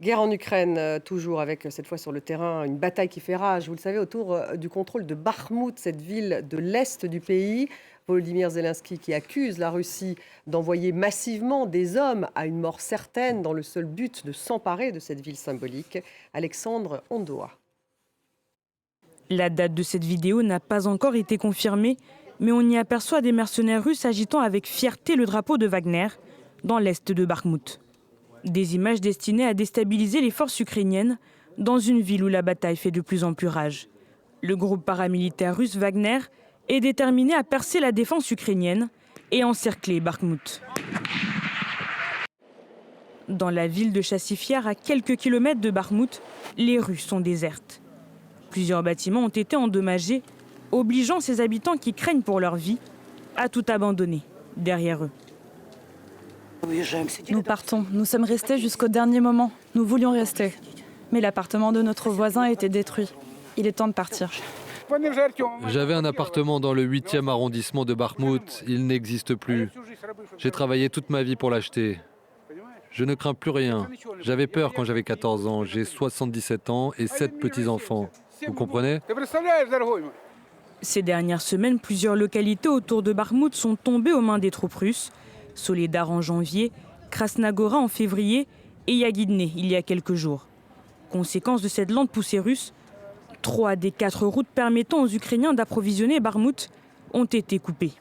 Guerre en Ukraine, toujours avec cette fois sur le terrain, une bataille qui fait rage, vous le savez, autour du contrôle de Bakhmout, cette ville de l'Est du pays. Volodymyr Zelensky qui accuse la Russie d'envoyer massivement des hommes à une mort certaine dans le seul but de s'emparer de cette ville symbolique. Alexandre Ondoa. La date de cette vidéo n'a pas encore été confirmée, mais on y aperçoit des mercenaires russes agitant avec fierté le drapeau de Wagner dans l'Est de Bakhmout. Des images destinées à déstabiliser les forces ukrainiennes dans une ville où la bataille fait de plus en plus rage. Le groupe paramilitaire russe Wagner est déterminé à percer la défense ukrainienne et encercler Bakhmout. Dans la ville de Chassifiar, à quelques kilomètres de Bakhmout, les rues sont désertes. Plusieurs bâtiments ont été endommagés, obligeant ces habitants qui craignent pour leur vie à tout abandonner derrière eux. Nous partons. Nous sommes restés jusqu'au dernier moment. Nous voulions rester. Mais l'appartement de notre voisin a été détruit. Il est temps de partir. J'avais un appartement dans le 8e arrondissement de Bakhmout. Il n'existe plus. J'ai travaillé toute ma vie pour l'acheter. Je ne crains plus rien. J'avais peur quand j'avais 14 ans. J'ai 77 ans et 7 petits-enfants. Vous comprenez ? Ces dernières semaines, plusieurs localités autour de Bakhmout sont tombées aux mains des troupes russes. Soledar en janvier, Krasnagora en février et Yagidne il y a quelques jours. Conséquence de cette lente poussée russe, 3 des 4 routes permettant aux Ukrainiens d'approvisionner Bakhmout ont été coupées.